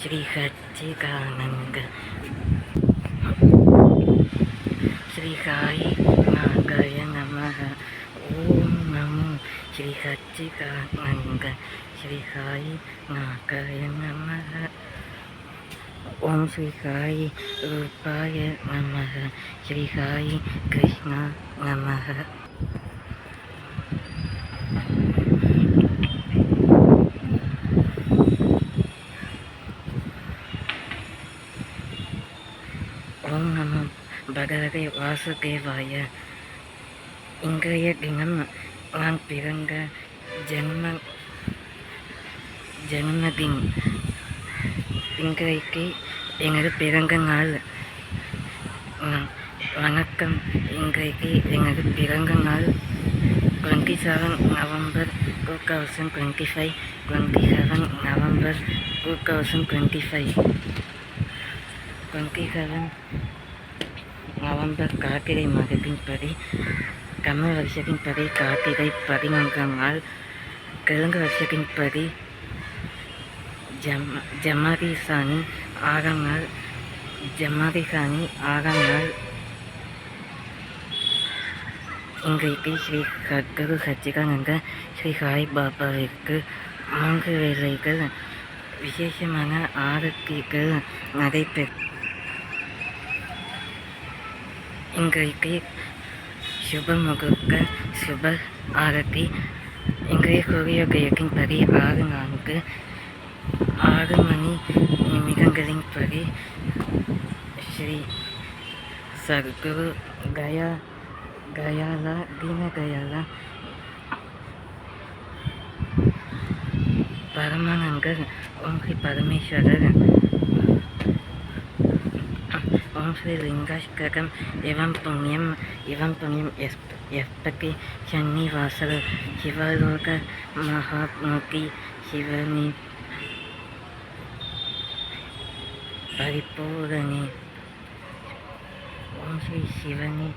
ஸ்ரீ சச்சிதானந்த ஸ்ரீ சாயி நாகாய நமஹ. ஓம் நமோ ஸ்ரீ சச்சிதானந்த ஸ்ரீ சாயி நாகாய நமஹ. ஓம் ஸ்ரீ சாயி ரூபாய நமஹ. ஸ்ரீ சாயி கிருஷ்ணா நமஹ. ஓம் நமோ பகவதே வாசுதேவாய. இன்றைய தினம் நான் பிறந்த ஜென்மதின். இன்றைக்கு எனது பிறந்த நாள். வணக்கம். இன்றைக்கு எனது பிறந்த நாள் 27 November 2025. 27 November 2025. 27 November Karthigai மாதத்தின்படி, Tamil வருஷத்தின்படி Karthigai 14ஆம் நாள், தெலுங்கு வருஷத்தின்படி ஜமாதி சாணி 6ஆம் நாள். இன்றைக்கு ஸ்ரீ சத்குரு சச்சிதானந்த ஸ்ரீ சாய் பாபாவிற்கு 3 வேளைகள் விசேஷமான ஆரத்திகள் நடைபெற்று இன்றைக்கு சுப முகூர்த்த சுப ஆரத்தி. இன்றைய சூரியோதயத்தின்படி 6:04 6 மணி நிமிடங்களின்படி ஸ்ரீ சத்குரு தீனதயாள பரமானந்தர் ஓம் ஸ்ரீ பரமேஸ்வரர் ஓம் ஸ்ரீ லிங்காஷ்டகம் எவம் புண்ணியம் எஸ்பதி சன்னிவாசல் சிவலோக மகாத்மூர்த்தி சிவனி பரிபூரணி. ஓம் ஸ்ரீ சிவனி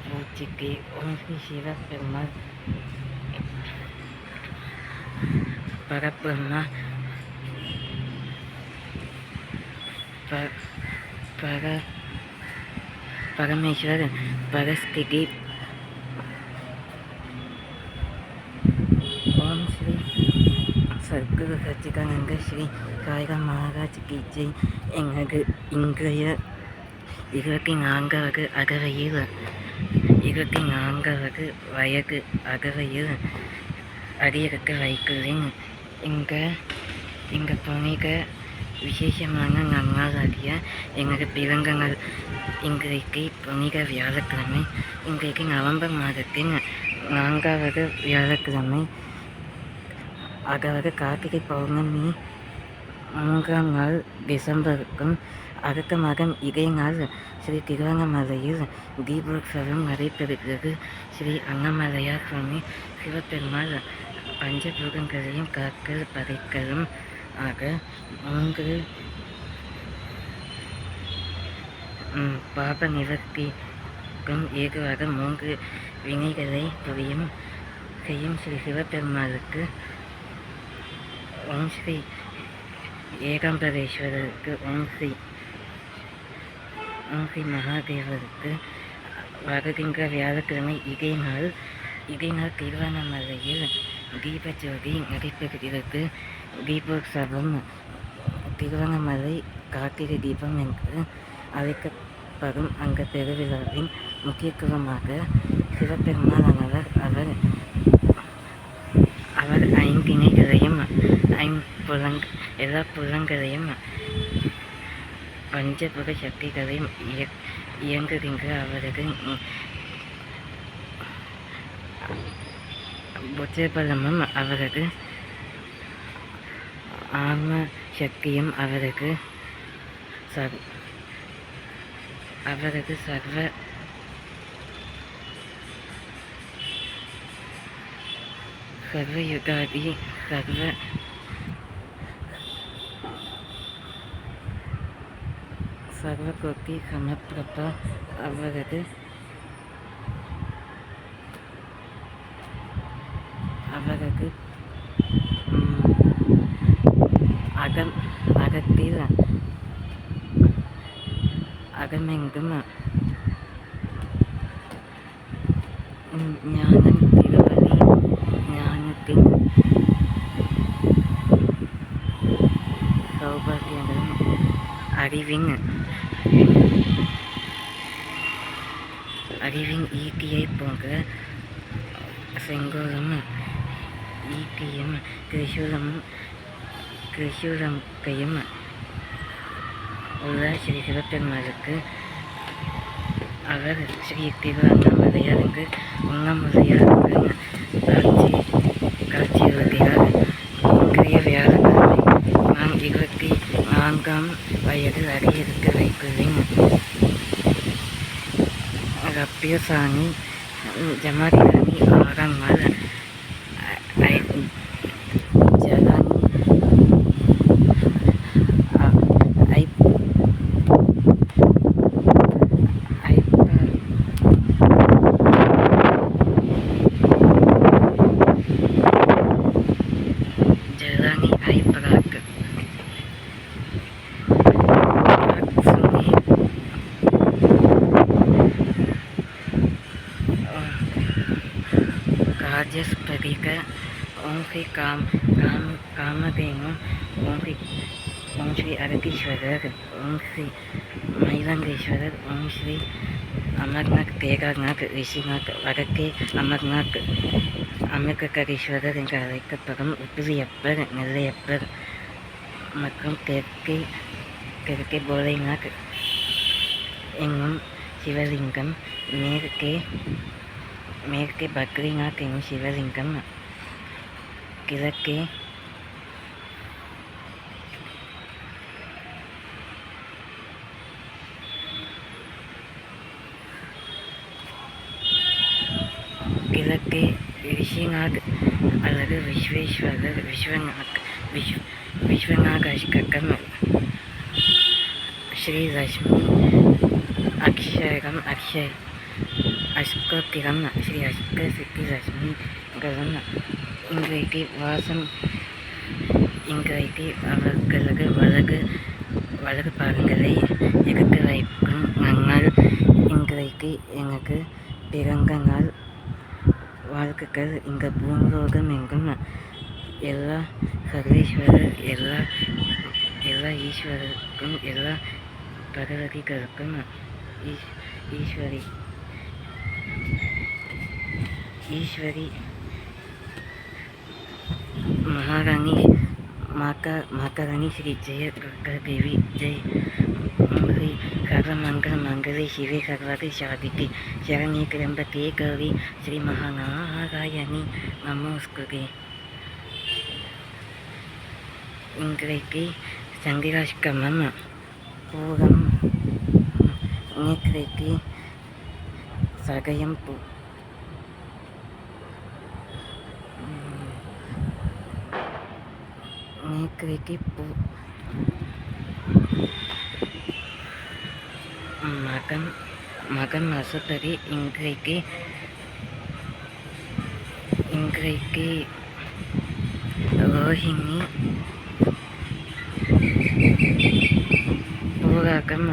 பூஜைக்கு ஓம் ஸ்ரீ சிவபெருமாள் பரபிரம்மா பரமேஸ்வர் பரஸ்திதி. ஓம் ஸ்ரீ சத்குரு சச்சிதானந்த ஸ்ரீ சாய்ராம் மகாராஜ் கி ஜெய். எனது இன்றைய 24வது அகவையில் 24வது வயது அகவையில் அடியெடுத்து வைக்கிறேன். இந்த புனித விசேஷமான நன்னாளாகிய எனது பிறந்த நாள். இன்றைக்கு புனித வியாழக்கிழமை. இன்றைக்கு நவம்பர் மாதத்தின் 4வது வியாழக்கிழமை. அதாவது கார்த்திகை பௌர்ணமி 3ஆம் நாள் டிசம்பருக்கும். அடுத்த மாதம் இதே நாள் ஸ்ரீ திருவண்ணாமலையில் தீபோத்சவம் நடைபெறுகிறது. ஸ்ரீ அண்ணாமலையார் சுவாமி சிவபெருமாள் பஞ்சபூதங்களையும் காக்கல் படைக்கலும் ஆக 3 பாப நிவர்த்திக்கும் ஏதுவாக 3 வினைகளை செய்யும் ஸ்ரீ சிவபெருமாளுக்கு, ஓம் ஸ்ரீ ஏகாம்பரேஸ்வரருக்கு, ஓம் ஸ்ரீ மகாதேவருக்கு வருகின்ற வியாழக்கிழமை இதே நாள் திருவண்ணாமலையில் தீபஜோதி நடைபெறுகிறது. தீபோத்சவம் திருவண்ணாமலை கார்த்திகை தீபம் என்று அழைக்கப்படும் அந்த பெருவிழாவின் முக்கியத்துவமாக சிவபெருமானானவர் அவர் 5 திணைகளையும் எல்லா புலங்களையும் பஞ்சபுர சக்திகளையும் இயங்குகின்ற அவரது புஜபலமும் அவரது ஆன்ம சக்தியும் அவரது சர்வ யுகாதி சர்வகோட்டி சமப்பிரபா அவரது அகமெங்கும் ஞானம் திருவடி ஞானத்தின் சௌபாகியங்களும் அறிவின் ஈட்டியைப் போன்ற செங்கோலும் ஈட்டியும் திரிசூலங்கையும் உள்ள ஸ்ரீ சிவபெருமாளுக்கு அவர் ஸ்ரீ திரு அண்ணாமலையாருக்கு உண்ணாமலையாருக்கு காட்சியளிக்கிறார். இன்றைய வியாழக்கிழமை நான் 24ஆம் வயதில் அடியெடுத்து வைத்துள்ளேன். ரப்பியசாமி ஜமாதிராணி 6ஆம் நாள் ராஜஸ்பதிக ஓம் ஸ்ரீ காமதேனு ஓம் ஸ்ரீ அகதீஸ்வரர் ஓம் ஸ்ரீ மயிலங்கேஸ்வரர் ஓம் ஸ்ரீ அமர்நாத் கேதார்நாத் ரிஷிநாத் வடக்கே அமர்நாத் அமிர்தகரீஸ்வரர் என்று அழைக்கப்படும் உப்பிலியப்பர் நெல்லையப்பர் மற்றும் தெற்கே போலைநாத் என்னும் சிவலிங்கம், மேற்கே பத்ரிநாத் என்னும் சிவலிங்கம், கிழக்கே ரிஷிநாத் அல்லது விஸ்வேஸ்வரர் விஸ்வநாகாஷ்கம், ஸ்ரீ லட்சுமி அஷ்டோத்திரம் ஸ்ரீ அஷ்ட சித்தி லட்சுமிகளும் இன்றைக்கு அவர்களது வலது பாகங்களை எடுத்து வைக்கும் நாங்கள். இன்றைக்கு எனக்கு பிறந்த நாள் வாழ்த்துக்கள். இந்த பூலோகம் எங்கும் எல்லா சர்வேஸ்வரர் எல்லா ஈஸ்வரருக்கும் எல்லா பகவதிகளுக்கும் ஈஸ்வரி மகாராணி மாதாராணி ஸ்ரீ ஜெய துர்கா தேவி ஜெய். ஸ்ரீ சர்வமங்கல மங்களே சிவே சர்வாதி சாதிகே சரண்யே திரியம்பகே கௌரி ஸ்ரீ மகாநாராயணி நமோஸ்துதே. இன்றைக்கு சந்திராஷ்டமம் பூரம். நேற்றைக்கு சகயம் மகன் மசப்படி. இன்றைக்கு ரோஹிணி பூராகம்.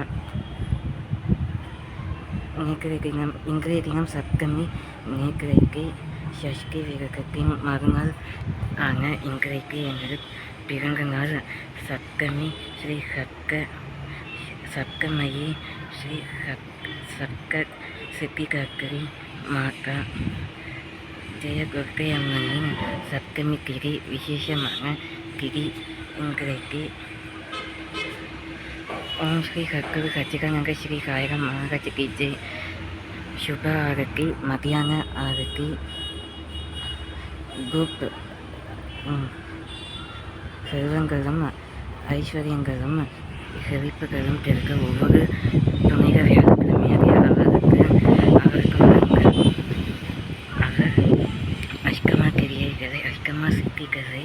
இன்றைய தினம் சப்தமி. நேற்றைக்கு சஷ்டி விரதத்தின் மறுநாள் ஆன இன்றைக்கு எனது பிறந்த நாள். சப்தமி ஸ்ரீ சப்தமயி ஸ்ரீ சித்திகரி மாதா ஜெயதுர்கை அம்மனின் சப்தமி திதி விசேஷமான திதி. இன்றைக்கு ஓம் ஸ்ரீ சத்குரு சச்சிதானந்த ஸ்ரீ சாய்ராம் மகாராஜ்கி ஜெய். சுப ஆரத்தி, மத்தியான ஆரத்தி, குரூப் செல்வங்களும் ஐஸ்வர்யங்களும் செழிப்புகளும் பெருக்க ஒவ்வொரு புனித வியாழக்கிழமையாக அவர் அஷ்டமா கிரியைகளை அஷ்டமா சித்திகளை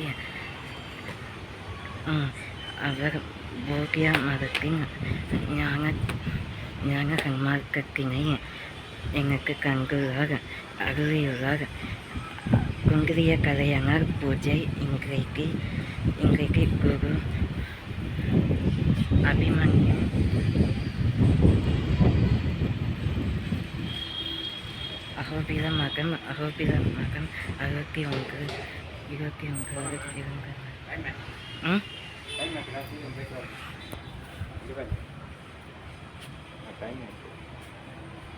அவர் போகிய மதத்தின் ஞான சன்மார்க்கத்தினை எனக்கு கண்டுள்ளார், அருளியுள்ளார். குந்திரிய கலையனார் பூஜை. இன்றைக்கு குரு அபிமன்யு அகோபில மகன் அகத்தி ஒன்று 21 ம்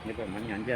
இப்போ மணி 5